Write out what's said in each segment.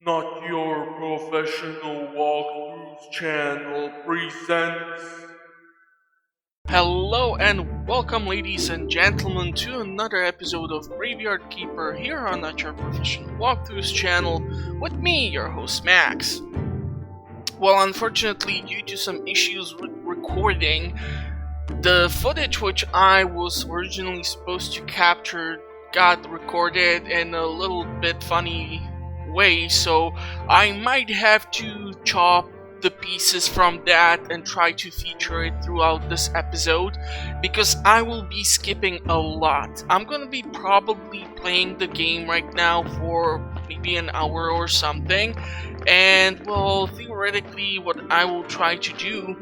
Not Your Professional Walkthroughs channel presents. Hello and welcome, ladies and gentlemen, to another episode of Graveayrd Keeper here on Not Your Professional Walkthroughs channel with me, your host Max. Well, unfortunately, due to some issues with recording, the footage which I was originally supposed to capture got recorded in a little bit funny way, so I might have to chop the pieces from that and try to feature it throughout this episode, because I will be skipping a lot. I'm gonna be probably playing the game right now for maybe an hour or something, and well, theoretically what I will try to do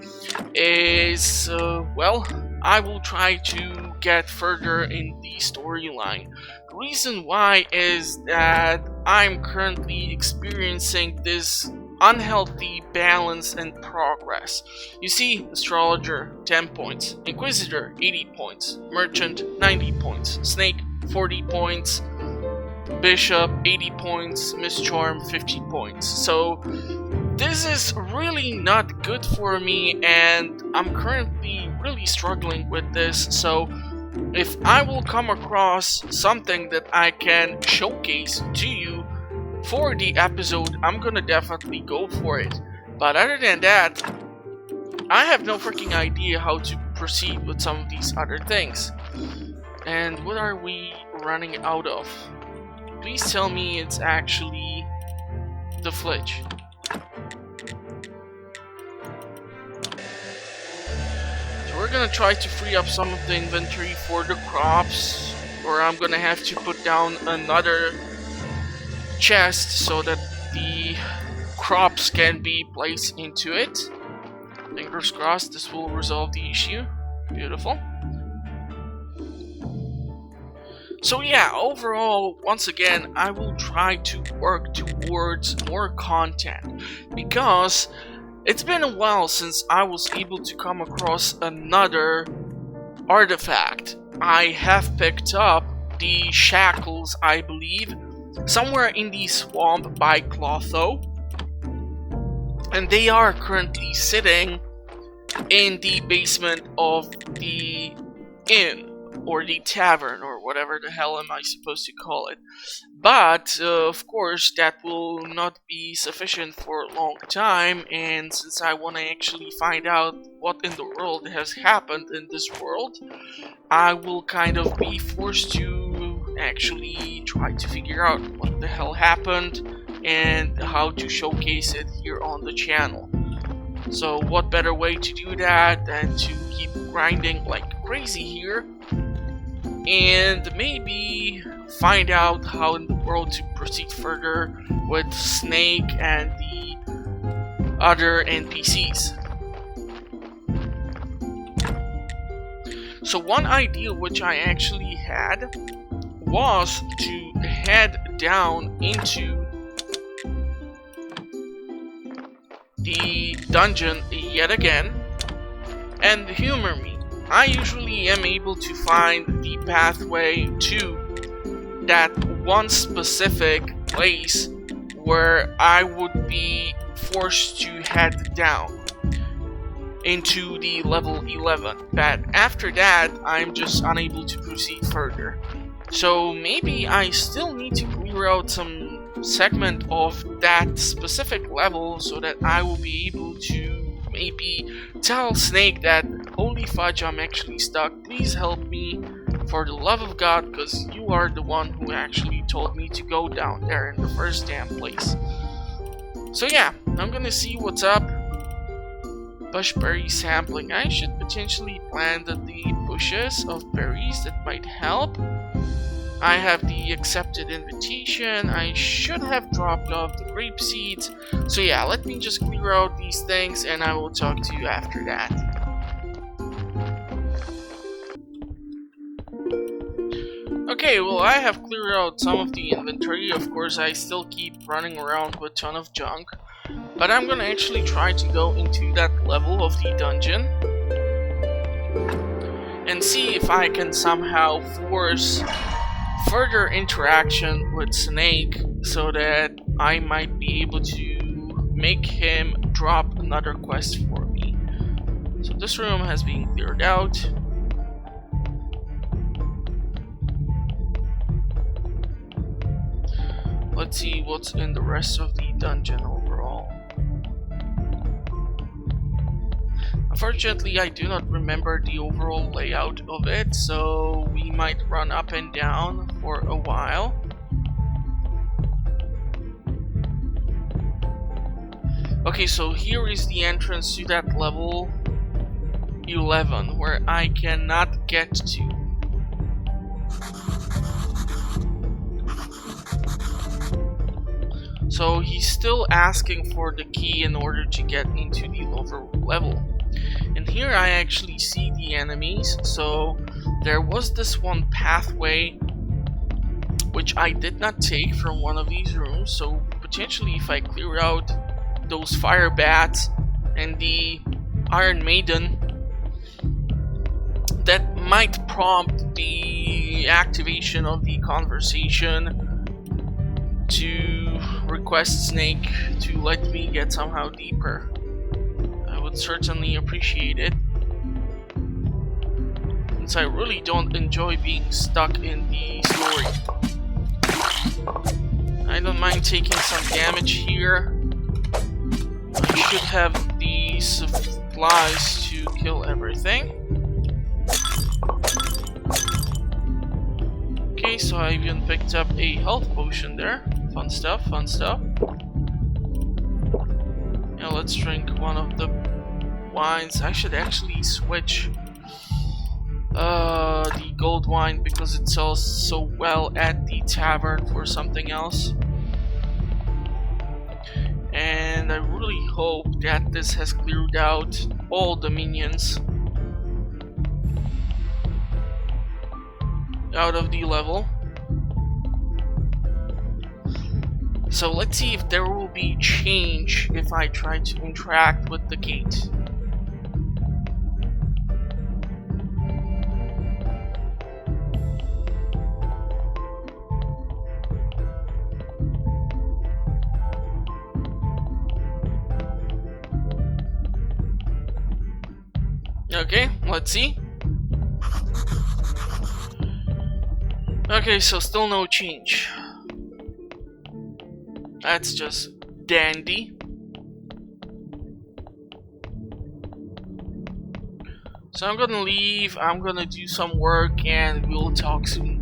is I will try to get further in the storyline. The reason why is that I'm currently experiencing this unhealthy balance and progress. You see, Astrologer 10 points, Inquisitor 80 points, Merchant 90 points, Snake 40 points, Bishop 80 points, Miss Charm 50 points. So this is really not good for me, and I'm currently really struggling with this. So if I will come across something that I can showcase to you for the episode, I'm gonna definitely go for it. But other than that, I have no freaking idea how to proceed with some of these other things. And what are we running out of? Please tell me it's actually the flitch. So we're gonna try to free up some of the inventory for the crops, or I'm gonna have to put down another chest so that the crops can be placed into it. Fingers crossed this will resolve the issue. Beautiful. So yeah, overall, once again, I will try to work towards more content, because it's been a while since I was able to come across another artifact. I have picked up the shackles, I believe, somewhere in the swamp by Clotho, and they are currently sitting in the basement of the inn, or the tavern, or whatever the hell am I supposed to call it. But of course that will not be sufficient for a long time, and since I want to actually find out what in the world has happened in this world, I will kind of be forced to actually try to figure out what the hell happened and how to showcase it here on the channel. So what better way to do that than to keep grinding like crazy here and maybe find out how in the world to proceed further with Snake and the other NPCs. So one idea which I actually had was to head down into the dungeon yet again, and humor me, I usually am able to find the pathway to that one specific place where I would be forced to head down into the level 11, but after that I'm just unable to proceed further. So maybe I still need to clear out some segment of that specific level so that I will be able to maybe tell Snake that, holy fudge, I'm actually stuck, please help me for the love of God, because you are the one who actually told me to go down there in the first damn place. So yeah, I'm gonna see what's up. Bushberry sampling. I should potentially plant the bushes of berries that might help. I have the accepted invitation. I should have dropped off the grape seeds. So yeah, let me just clear out these things and I will talk to you after that. Okay, well, I have cleared out some of the inventory. Of course, I still keep running around with a ton of junk, but I'm gonna actually try to go into that level of the dungeon and see if I can somehow force further interaction with Snake so that I might be able to make him drop another quest for me. So this room has been cleared out. Let's see what's in the rest of the dungeon overall. Unfortunately, I do not remember the overall layout of it, so we might run up and down for a while. Okay, so here is the entrance to that level 11, where I cannot get to. So he's still asking for the key in order to get into the lower level. And here I actually see the enemies. So there was this one pathway which I did not take from one of these rooms. So potentially if I clear out those fire bats and the Iron Maiden, that might prompt the activation of the conversation to request Snake to let me get somehow deeper. I would certainly appreciate it, since I really don't enjoy being stuck in the story. I don't mind taking some damage here. I should have the supplies to kill everything. Okay, so I even picked up a health potion there. Fun stuff, fun stuff. Now let's drink one of the wines. I should actually switch the gold wine because it sells so well at the tavern for something else. And I really hope that this has cleared out all the minions out of the level. So let's see if there will be change if I try to interact with the gate. Okay, let's see. Okay, so still no change. That's just dandy. So I'm gonna leave, I'm gonna do some work, and we'll talk soon.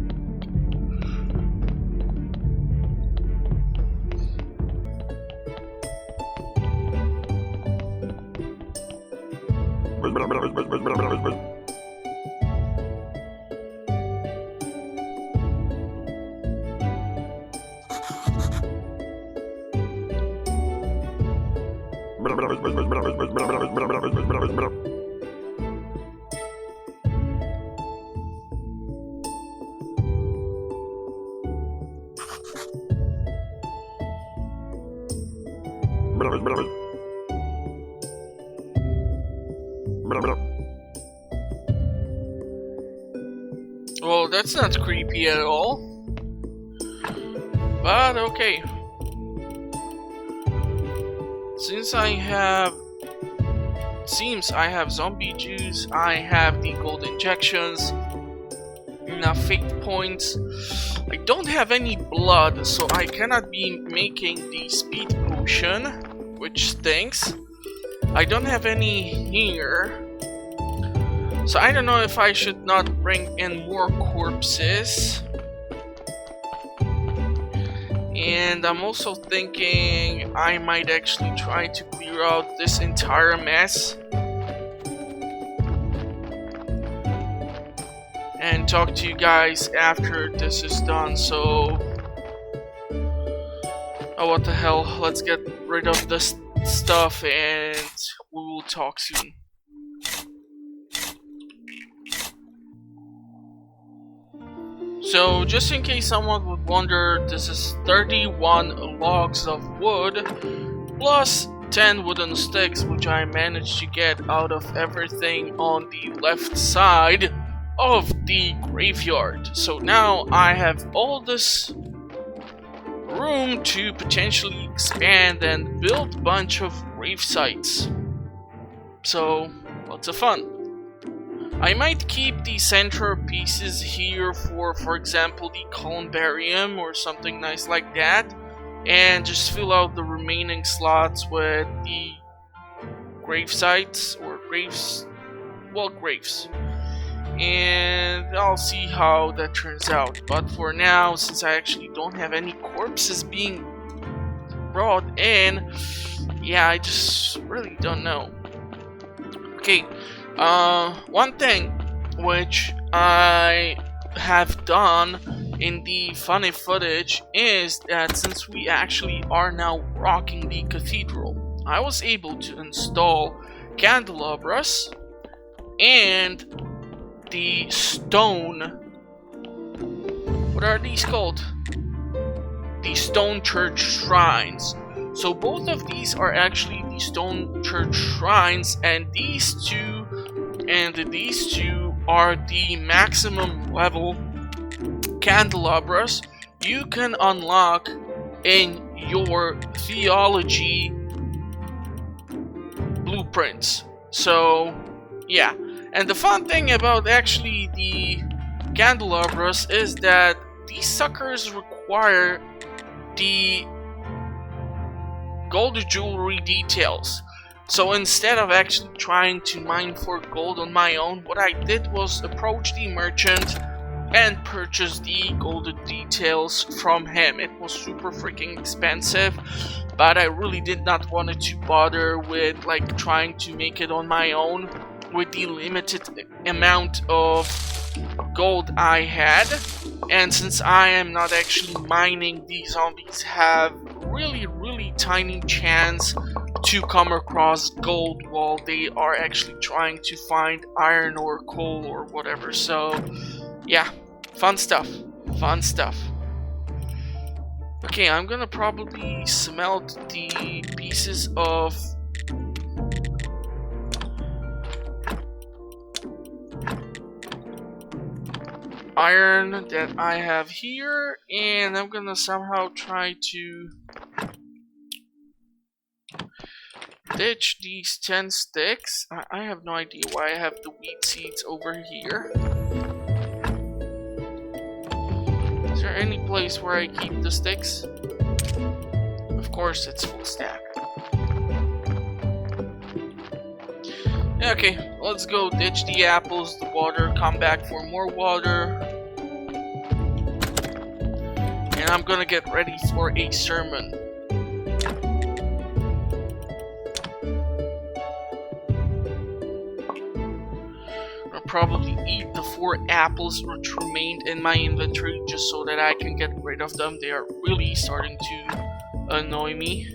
Well, that's not creepy at all. But okay. Since I have... Seems I have zombie juice, I have the gold injections, enough fate points. I don't have any blood, so I cannot be making the speed potion, which stinks. I don't have any here. So I don't know if I should not bring in more corpses. And I'm also thinking I might actually try to clear out this entire mess and talk to you guys after this is done. So, oh, what the hell, let's get rid of this stuff and we will talk soon. So, just in case someone would wonder, this is 31 logs of wood plus 10 wooden sticks, which I managed to get out of everything on the left side of the graveyard. So now I have all this room to potentially expand and build a bunch of grave sites. So, lots of fun. I might keep the center pieces here for example, the columbarium or something nice like that, and just fill out the remaining slots with the grave sites or graves. And I'll see how that turns out. But for now, since I actually don't have any corpses being brought in, yeah, I just really don't know. Okay, one thing which I have done in the funny footage is that since we actually are now rocking the cathedral, I was able to install candelabras and the stone, what are these called? The stone church shrines. So both of these are actually the stone church shrines, and these two are the maximum level candelabras you can unlock in your theology blueprints. So yeah, and the fun thing about actually the candelabras is that these suckers require the gold jewelry details. So instead of actually trying to mine for gold on my own, what I did was approach the merchant and purchase the gold details from him. It was super freaking expensive, but I really did not want to bother with like trying to make it on my own with the limited amount of gold I had. And since I am not actually mining, these zombies have really tiny chance to come across gold while they are actually trying to find iron or coal or whatever. So yeah, fun stuff. Okay, I'm gonna probably smelt the pieces of iron that I have here, and I'm gonna somehow try to ditch these 10 sticks. I have no idea why I have the wheat seeds over here. Is there any place where I keep the sticks? Of course it's full stack. Okay, let's go ditch the apples, the water, come back for more water. And I'm gonna get ready for a sermon. I'll probably eat the 4 apples which remained in my inventory just so that I can get rid of them. They are really starting to annoy me.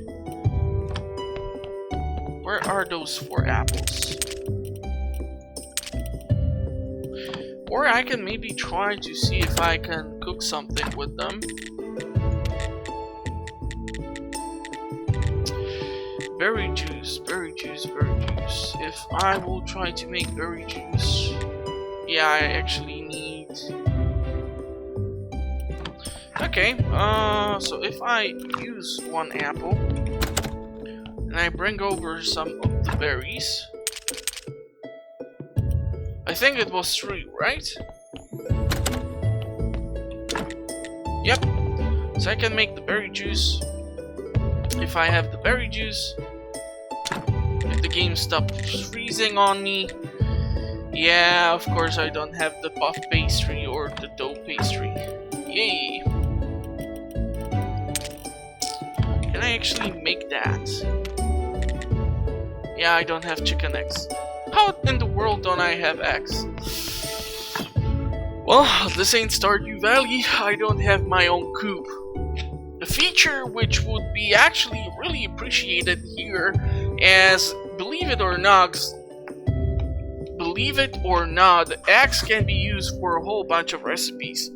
Where are those 4 apples? Or I can maybe try to see if I can cook something with them. Berry juice. If I will try to make berry juice, yeah, I actually need. Okay, so if I use 1 apple and I bring over some of the berries. I think it was 3, right? Yep. So I can make the berry juice. If I have the berry juice, if the game stops freezing on me, yeah, of course I don't have the puff pastry or the dough pastry. Yay! Can I actually make that? Yeah, I don't have chicken eggs. How in the world don't I have eggs? Well, this ain't Stardew Valley. I don't have my own coop. A feature which would be actually really appreciated here, as believe it or not, eggs can be used for a whole bunch of recipes.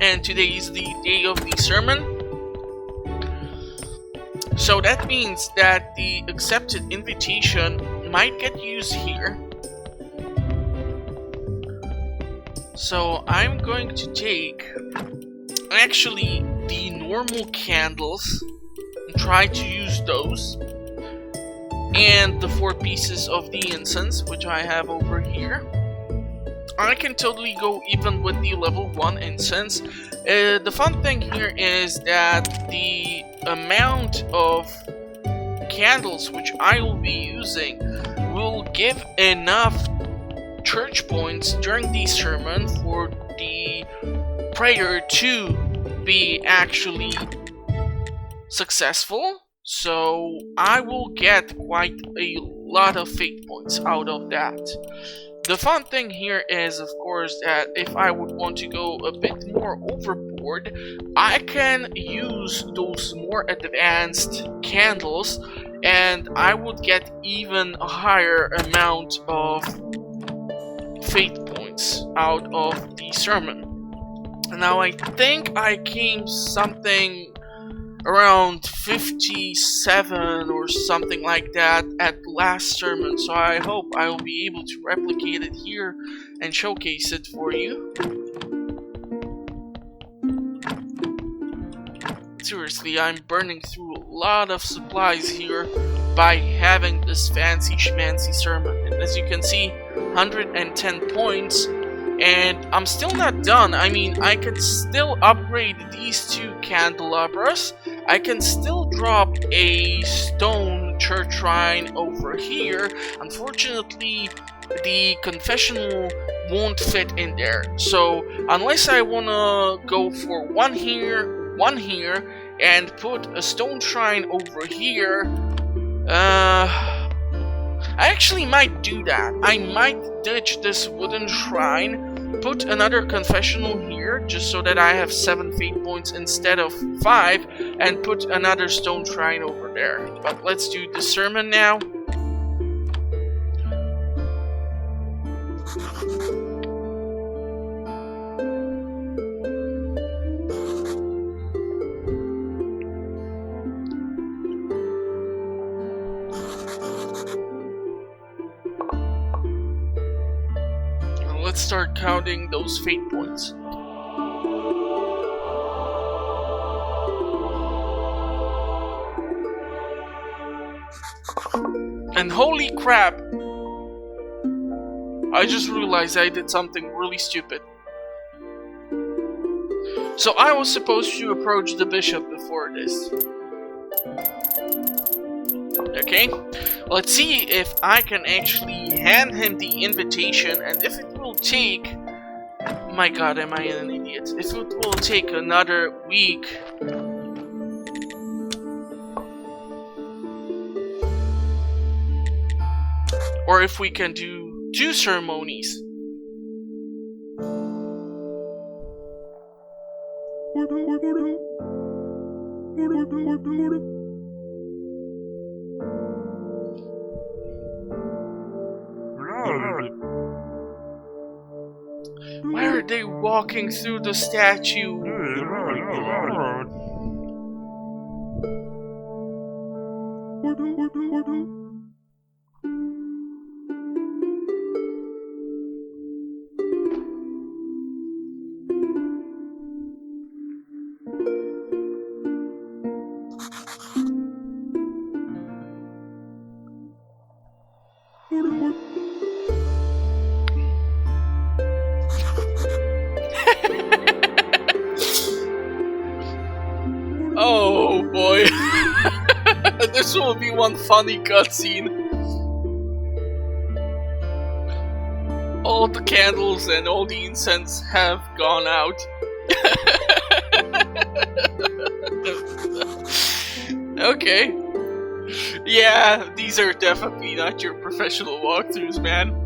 And today is the day of the sermon. So that means that the accepted invitation might get used here. So I'm going to take actually the normal candles and try to use those, and the 4 pieces of the incense which I have over here. I can totally go even with the level 1 incense. The fun thing here is that the amount of candles which I will be using will give enough church points during the sermon for the prayer to be actually successful. So I will get quite a lot of fate points out of that. The fun thing here is, of course, that if I would want to go a bit more overboard, I can use those more advanced candles, and I would get even a higher amount of fate points out of the sermon. Now I think I came something around 57 or something like that at the last sermon, so I hope I will be able to replicate it here and showcase it for you. Seriously, I'm burning through a lot of supplies here by having this fancy schmancy sermon. And as you can see, 110 points, and I'm still not done. I mean, I can still upgrade these 2 candelabras. I can still drop a stone church shrine over here. Unfortunately, the confessional won't fit in there. So, unless I wanna go for one here, and put a stone shrine over here, I actually might do that. I might ditch this wooden shrine, put another confessional here, just so that I have 7 fate points instead of 5, and put another stone shrine over there. But let's do the sermon now. Let's start counting those fate points. And holy crap! I just realized I did something really stupid. So I was supposed to approach the bishop before this. Okay, let's see if I can actually hand him the invitation, and if it will take... My god, am I an idiot? If it will take another week... Or if we can do 2 ceremonies. Why are they walking through the statue? Oh boy, this will be one funny cutscene. All the candles and all the incense have gone out. Okay. Yeah, these are definitely not your professional walkthroughs, man.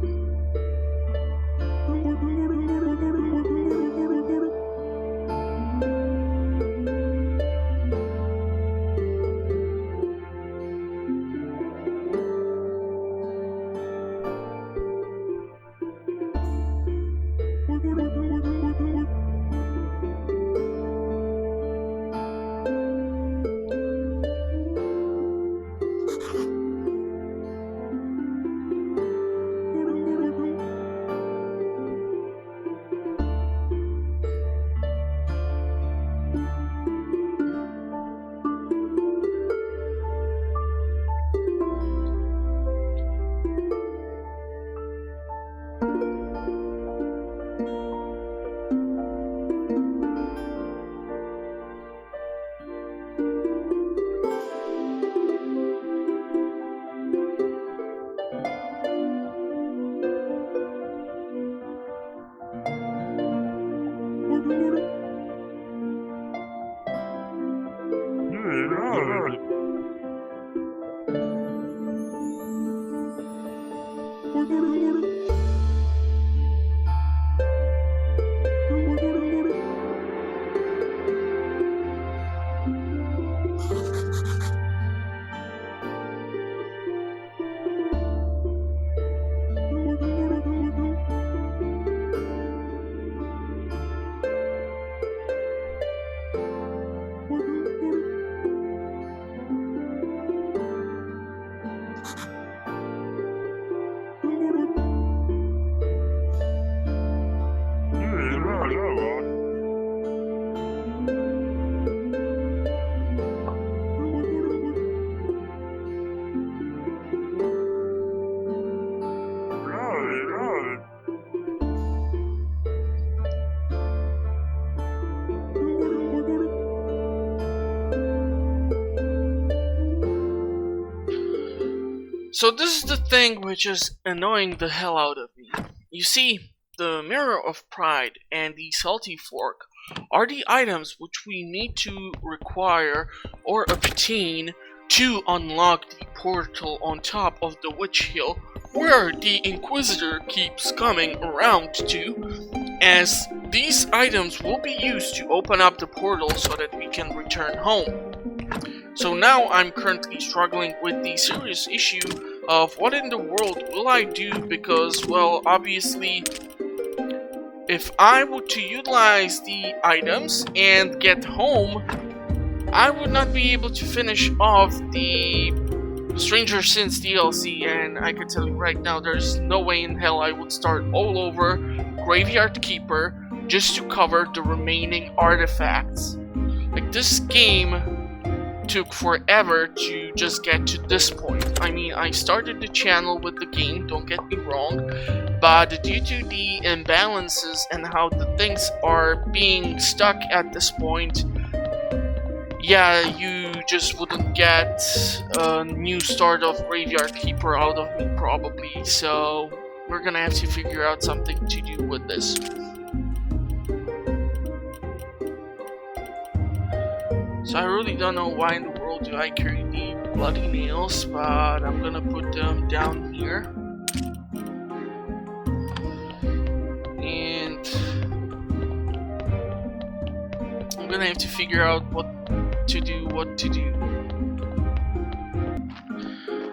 So this is the thing which is annoying the hell out of me. You see, the Mirror of Pride and the Salty Fork are the items which we need to require or obtain to unlock the portal on top of the Witch Hill, where the Inquisitor keeps coming around to, as these items will be used to open up the portal so that we can return home. So now I'm currently struggling with the serious issue of what in the world will I do, because, well, obviously, if I were to utilize the items and get home, I would not be able to finish off the Stranger Sins DLC, and I can tell you right now, there's no way in hell I would start all over Graveayrd Keeper just to cover the remaining artifacts. Like, this game took forever to just get to this point. I mean, I started the channel with the game, don't get me wrong, but due to the imbalances and how the things are being stuck at this point, yeah, you just wouldn't get a new start of Graveayrd Keeper out of me probably, so we're gonna have to figure out something to do with this. So I really don't know why in the world do I carry the bloody nails, but I'm gonna put them down here. And I'm gonna have to figure out what to do.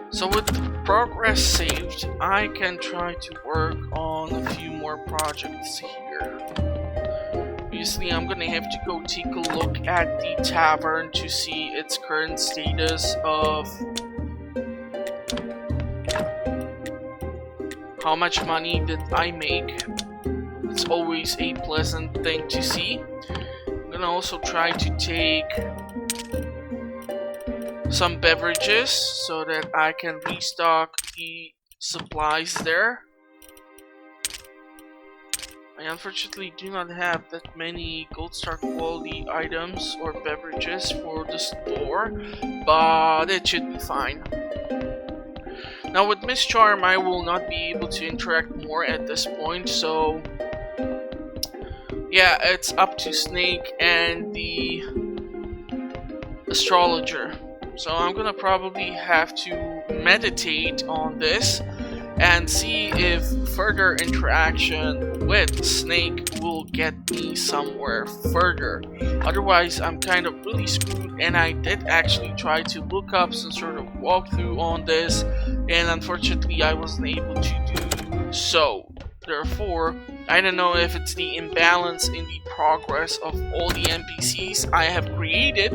So with the progress saved, I can try to work on a few more projects here. Obviously, I'm gonna have to go take a look at the tavern to see its current status of how much money did I make. It's always a pleasant thing to see. I'm gonna also try to take some beverages so that I can restock the supplies there. I unfortunately do not have that many gold star quality items or beverages for the store, but it should be fine. Now with Miss Charm, I will not be able to interact more at this point, so yeah, it's up to Snake and the Astrologer. So I'm gonna probably have to meditate on this and see if further interaction with Snake will get me somewhere further. Otherwise, I'm kind of really screwed, and I did actually try to look up some sort of walkthrough on this, and unfortunately I wasn't able to do so. Therefore, I don't know if it's the imbalance in the progress of all the NPCs I have created,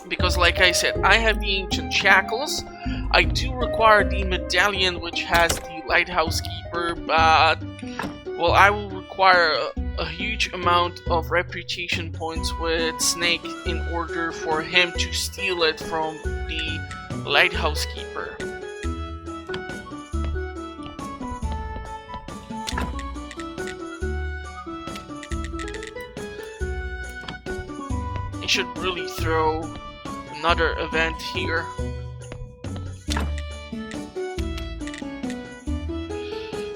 because like I said, I have the ancient shackles. I do require the medallion which has the lighthouse keeper, but well, I will require a huge amount of reputation points with Snake in order for him to steal it from the lighthouse keeper. I should really throw another event here.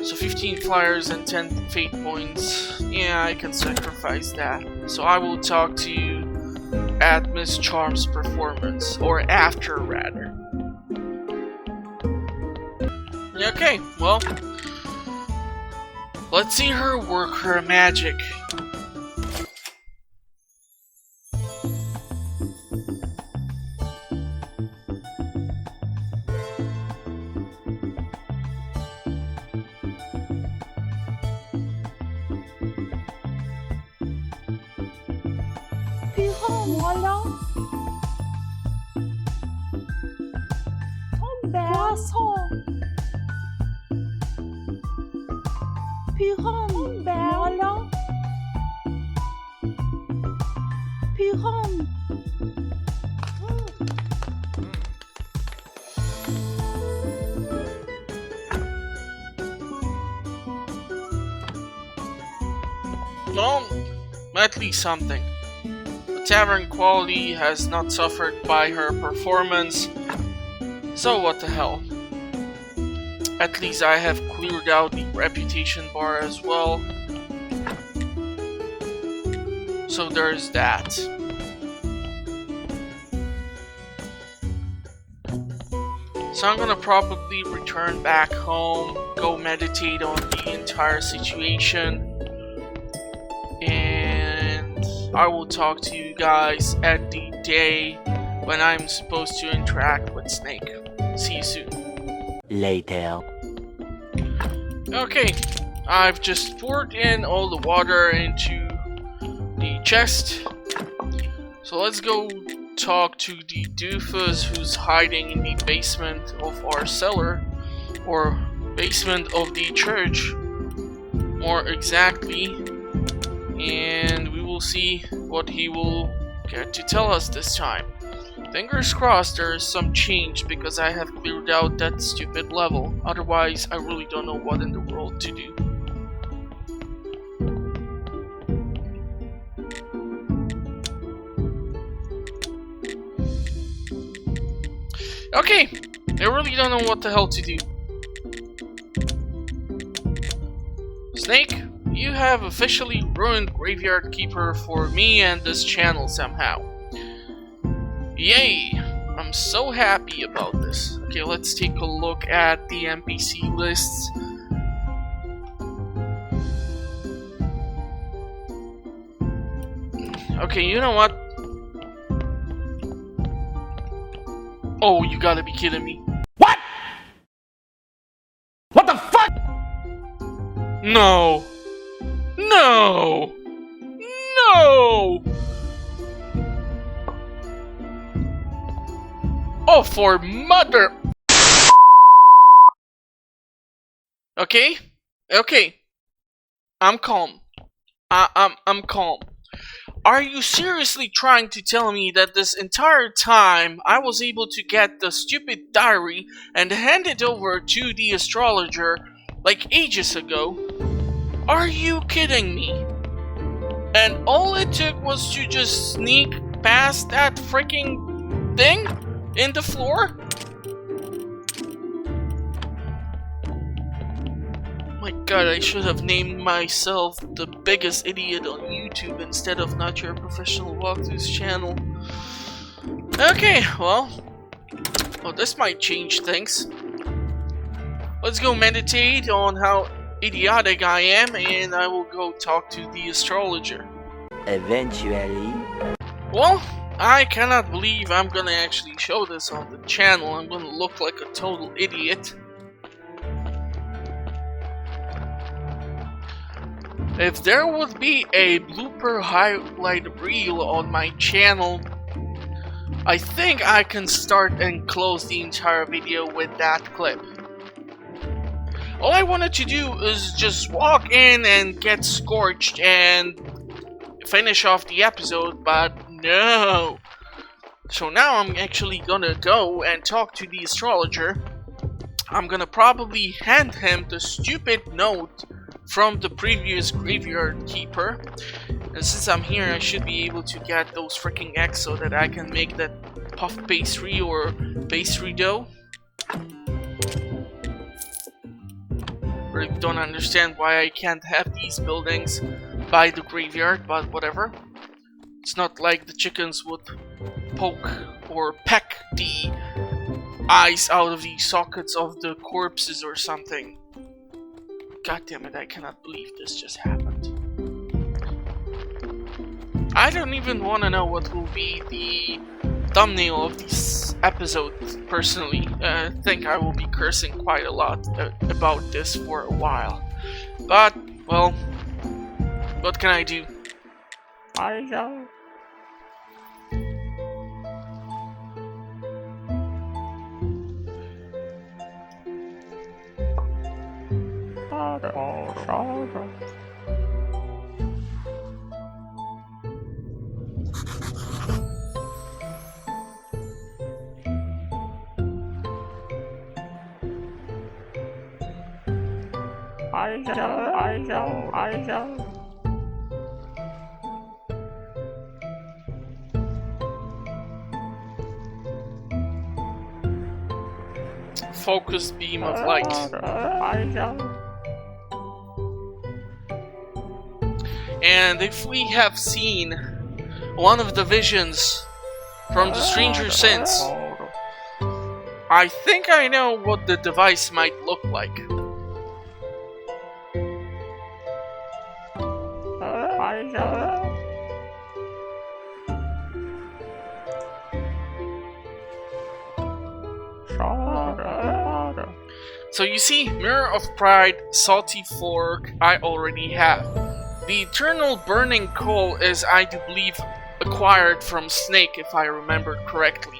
So 15 flyers and 10 fate points. Yeah, I can sacrifice that. So I will talk to you at Miss Charm's performance, or after rather. Okay, well, let's see her work her magic. Voilà. Poisson. Piron. Voilà. Piron. Well, at least something. Tavern quality has not suffered by her performance. So what the hell? At least I have cleared out the reputation bar as well. So there's that. So I'm gonna probably return back home, go meditate on the entire situation, and I will talk to you guys at the day when I'm supposed to interact with Snake. See you soon. Later. Okay, I've just poured in all the water into the chest. So let's go talk to the Doofus who's hiding in the basement of our cellar, or basement of the church, more exactly, and we will see what he will get to tell us this time. Fingers crossed there is some change, because I have cleared out that stupid level. Otherwise, I really don't know what in the world to do. Okay, I really don't know what the hell to do. Snake, you have officially ruined Graveayrd Keeper for me and this channel somehow. Yay! I'm so happy about this. Okay, let's take a look at the NPC lists. Okay, you know what? Oh, you gotta be kidding me. What? What the fuck? No! No! No! Oh, for mother... Okay? Okay. I'm calm. I'm calm. Are you seriously trying to tell me that this entire time I was able to get the stupid diary and hand it over to the Astrologer like ages ago? Are you kidding me? And all it took was to just sneak past that freaking thing in the floor? My god, I should have named myself the biggest idiot on YouTube instead of Not Your Professional Walkthroughs channel. Okay, well, this might change things. Let's go meditate on how idiotic I am, and I will go talk to the Astrologer. Eventually. Well, I cannot believe I'm gonna actually show this on the channel. I'm gonna look like a total idiot. If there would be a blooper highlight reel on my channel, I think I can start and close the entire video with that clip. All I wanted to do is just walk in and get scorched and finish off the episode, but no. So now I'm actually gonna go and talk to the Astrologer. I'm gonna probably hand him the stupid note from the previous Graveayrd Keeper. And since I'm here, I should be able to get those freaking eggs so that I can make that puff pastry or pastry dough. Really don't understand why I can't have these buildings by the graveyard, but whatever. It's not like the chickens would poke or peck the eyes out of the sockets of the corpses or something. God damn it, I cannot believe this just happened. I don't even want to know what will be the thumbnail of this episode, personally. I think I will be cursing quite a lot about this for a while. But, well, what can I do? I know. I know. focused beam of light. And if we have seen one of the visions from the Stranger Since, I think I know what the device might look like. So you see, Mirror of Pride, Salty Fork, I already have. The Eternal Burning Coal is, I do believe, acquired from Snake, if I remember correctly.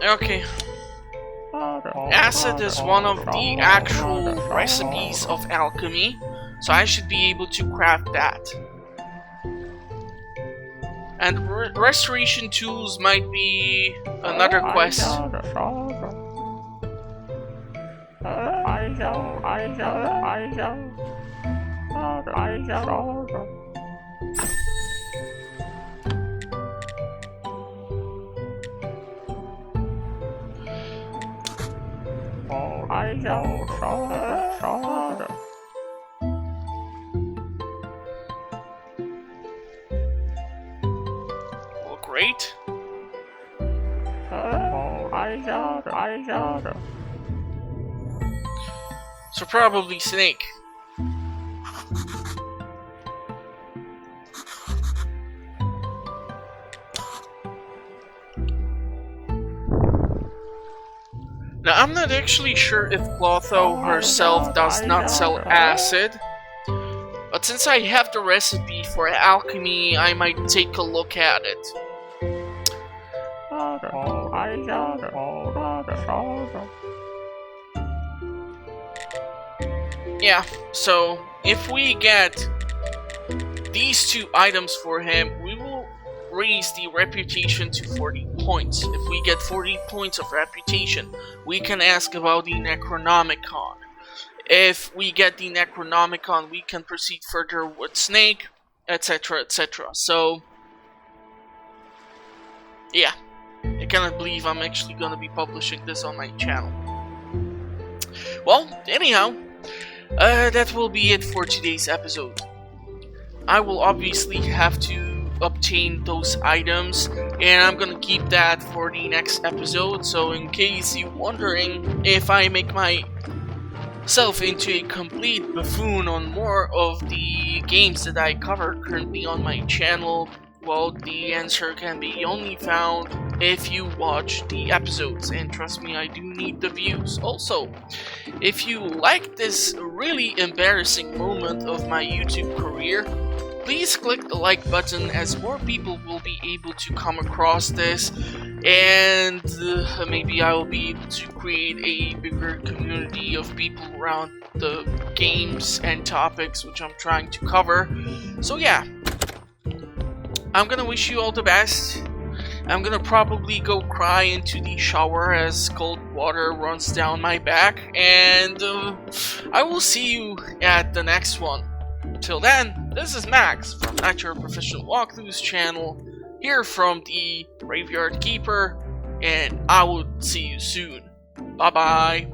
Okay. Acid is one of the actual recipes of alchemy, so I should be able to craft that. And restoration tools might be another quest. Well, great. So probably Snake. Now, I'm not actually sure if Clotho herself does not sell acid, but since I have the recipe for alchemy, I might take a look at it. Yeah, so if we get these two items for him, we will raise the reputation to 40 points. If we get 40 points of reputation, we can ask about the Necronomicon. If we get the Necronomicon, we can proceed further with Snake, etc, etc. So, yeah, I cannot believe I'm actually gonna be publishing this on my channel. Well, anyhow, that will be it for today's episode. I will obviously have to obtain those items, and I'm gonna keep that for the next episode. So in case you're wondering if I make myself into a complete buffoon on more of the games that I cover currently on my channel, well, the answer can be only found if you watch the episodes, and trust me, I do need the views. Also, if you like this really embarrassing moment of my YouTube career, please click the like button, as more people will be able to come across this, and maybe I will be able to create a bigger community of people around the games and topics which I'm trying to cover. So yeah, I'm gonna wish you all the best. I'm gonna probably go cry into the shower as cold water runs down my back, and I will see you at the next one. Till then, this is Max from Not Your Professional Walkthroughs channel, here from the Graveayrd Keeper, and I will see you soon. Bye bye.